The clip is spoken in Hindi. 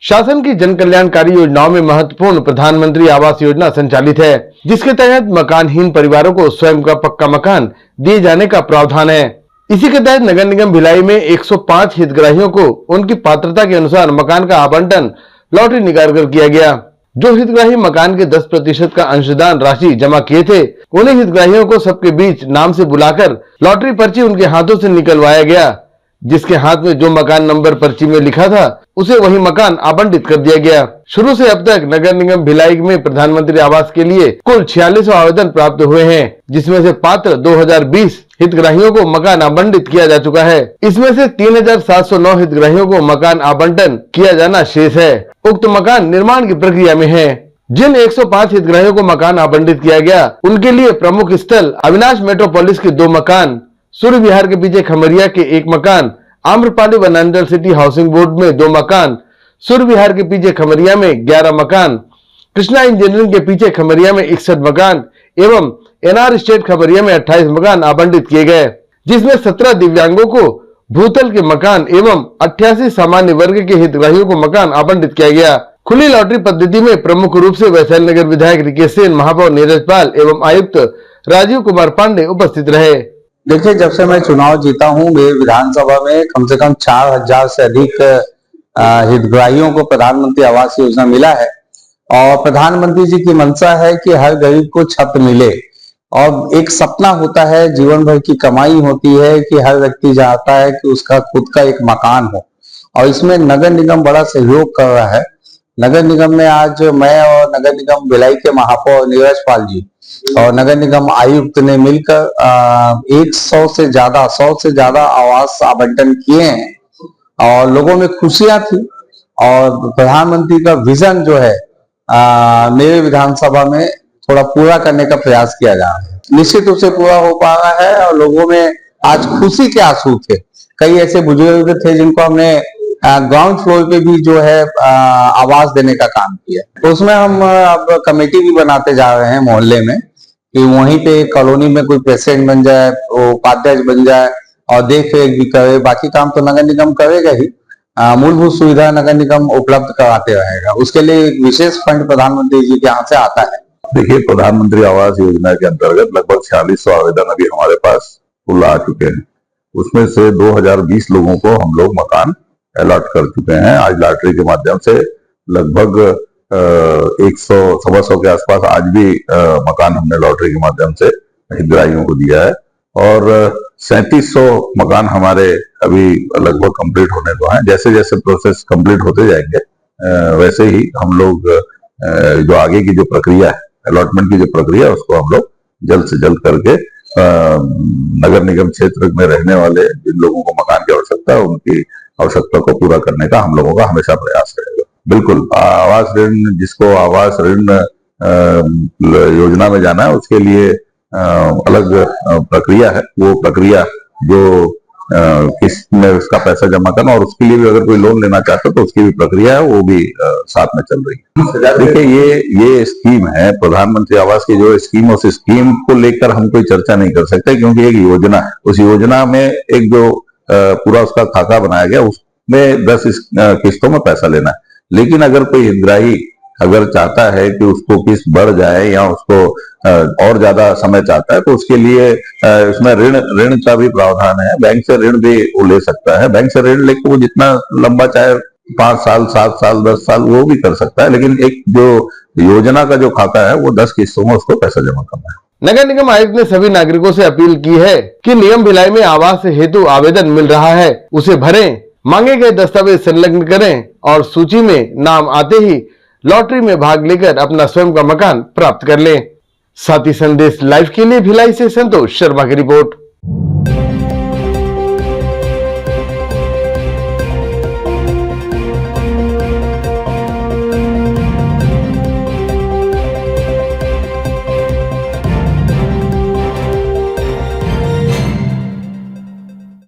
शासन की जन कल्याणकारी योजनाओं में महत्वपूर्ण प्रधानमंत्री आवास योजना संचालित है, जिसके तहत मकानहीन परिवारों को स्वयं का पक्का मकान दिए जाने का प्रावधान है। इसी के तहत नगर निगम भिलाई में 105 हितग्राहियों को उनकी पात्रता के अनुसार मकान का आवंटन लॉटरी निकालकर किया गया। जो हितग्राही मकान के 10% का अंशदान राशि जमा किए थे, उन्हें हितग्राहियों को सबके बीच नाम से बुलाकर लॉटरी पर्ची उनके हाथों से निकलवाया गया। जिसके हाथ में जो मकान नंबर पर्ची में लिखा था, उसे वही मकान आवंटित कर दिया गया। शुरू से अब तक नगर निगम भिलाई में प्रधानमंत्री आवास के लिए कुल 46 आवेदन प्राप्त हुए हैं, जिसमें से पात्र 2020 हितग्राहियों को मकान आवंटित किया जा चुका है। इसमें से 3709 हितग्राहियों को मकान आवंटन किया जाना शेष है। उक्त मकान निर्माण की प्रक्रिया में है। जिन 105 हितग्राहियों को मकान आवंटित किया गया, उनके लिए प्रमुख स्थल अविनाश मेट्रोपोलिस के 2 मकान, सूर्य विहार के पीछे खमरिया के 1 मकान, आम्रपाली वनांचल सिटी हाउसिंग बोर्ड में 2 मकान, सूर्य विहार के पीछे खमरिया में 11 मकान, कृष्णा इंजीनियरिंग के पीछे खमरिया में 61 मकान एवं एनआर स्टेट खमरिया में 28 मकान आवंटित किए गए, जिसमें 17 दिव्यांगों को भूतल के मकान एवं 88 सामान्य वर्ग के हितग्राहियों को मकान आवंटित किया गया। खुली लॉटरी पद्धति में प्रमुख रूप से वैशाली नगर विधायक रिकेश सेन, महापौर नीरज पाल एवं आयुक्त राजीव कुमार पांडे उपस्थित रहे। देखिए, जब से मैं चुनाव जीता हूं, मेरे विधानसभा में कम से कम 4000 से अधिक हितग्राहियों को प्रधानमंत्री आवास योजना मिला है। और प्रधानमंत्री जी की मंशा है कि हर गरीब को छत मिले, और एक सपना होता है, जीवन भर की कमाई होती है कि हर व्यक्ति चाहता है कि उसका खुद का एक मकान हो, और इसमें नगर निगम बड़ा सहयोग कर रहा है। नगर निगम में आज मैं और नगर निगम भिलाई के महापौर नीरज पाल जी और नगर निगम आयुक्त ने मिलकर 100 से ज्यादा आवास आवंटन किए हैं, और लोगों में खुशियां थी। और प्रधानमंत्री का विजन जो है मेरे विधानसभा में थोड़ा पूरा करने का प्रयास किया जा रहा है। निश्चित रूप से पूरा हो पा रहा है, और लोगों में आज खुशी के आंसू थे। कई ऐसे बुजुर्ग थे जिनको हमने ग्राउंड फ्लोर पे भी जो है आवास देने का काम किया। तो उसमें हम अब कमेटी भी बनाते जा रहे हैं मोहल्ले में, कि वहीं पे कॉलोनी में कोई प्रेसिडेंट बन जाए, वो उपाध्यक्ष बन जाए और देख रेख भी करे। बाकी काम तो नगर निगम करेगा ही, मूलभूत सुविधा नगर निगम उपलब्ध कराते रहेगा। उसके लिए एक विशेष फंड प्रधानमंत्री जी के यहाँ से आता है। देखिए, प्रधानमंत्री आवास योजना के अंतर्गत लगभग 4600 आवेदन अभी हमारे पास कुल आ चुके हैं। उसमें से 2020 लोगों को हम लोग मकान अलॉट कर चुके हैं। आज लॉटरी के माध्यम से लगभग 100-125 के आसपास आज भी मकान हमने लॉटरी के माध्यम से हितग्राहियों को दिया है, और 3700 मकान हमारे अभी लगभग कंप्लीट होने को हैं। जैसे जैसे प्रोसेस कंप्लीट होते जाएंगे, वैसे ही हम लोग जो आगे की जो प्रक्रिया है, अलॉटमेंट की जो प्रक्रिया है, उसको हम लोग जल्द से जल्द करके नगर निगम क्षेत्र में रहने वाले जिन लोगों को मकान की आवश्यकता है, उनकी आवश्यकता को पूरा करने का हम लोगों का हमेशा प्रयास रहेगा। बिल्कुल, आवास ऋण, जिसको आवास ऋण योजना में जाना है, उसके लिए अलग प्रक्रिया है। वो प्रक्रिया जो किस्त में उसका पैसा जमा करना, और उसके लिए भी अगर कोई लोन लेना चाहता है तो उसकी भी प्रक्रिया है, वो भी साथ में चल रही है। देखिए, ये स्कीम है प्रधानमंत्री आवास की जो स्कीम, उस स्कीम को लेकर हम कोई चर्चा नहीं कर सकते, क्योंकि एक योजना है। उस योजना में एक जो पूरा उसका खाका बनाया गया, उसमें 10 किस्तों में पैसा लेना है। लेकिन अगर कोई हितग्राही अगर चाहता है कि उसको किस्त बढ़ जाए या उसको और ज्यादा समय चाहता है, तो उसके लिए उसमें ऋण का भी प्रावधान है। बैंक से ऋण भी वो ले सकता है। बैंक से ऋण लेकर वो जितना लंबा चाहे 5 साल, 7 साल, 10 साल वो भी कर सकता है। लेकिन एक जो योजना का जो खाता है, वो 10 किस्तों में उसको पैसा जमा करना है। नगर निगम आयुक्त ने सभी नागरिकों से अपील की है कि निगम भिलाई में आवास हेतु आवेदन मिल रहा है, उसे भरें, मांगे गए दस्तावेज संलग्न करें और सूची में नाम आते ही लॉटरी में भाग लेकर अपना स्वयं का मकान प्राप्त कर लें। साथी संदेश लाइव के लिए भिलाई से संतोष शर्मा की रिपोर्ट।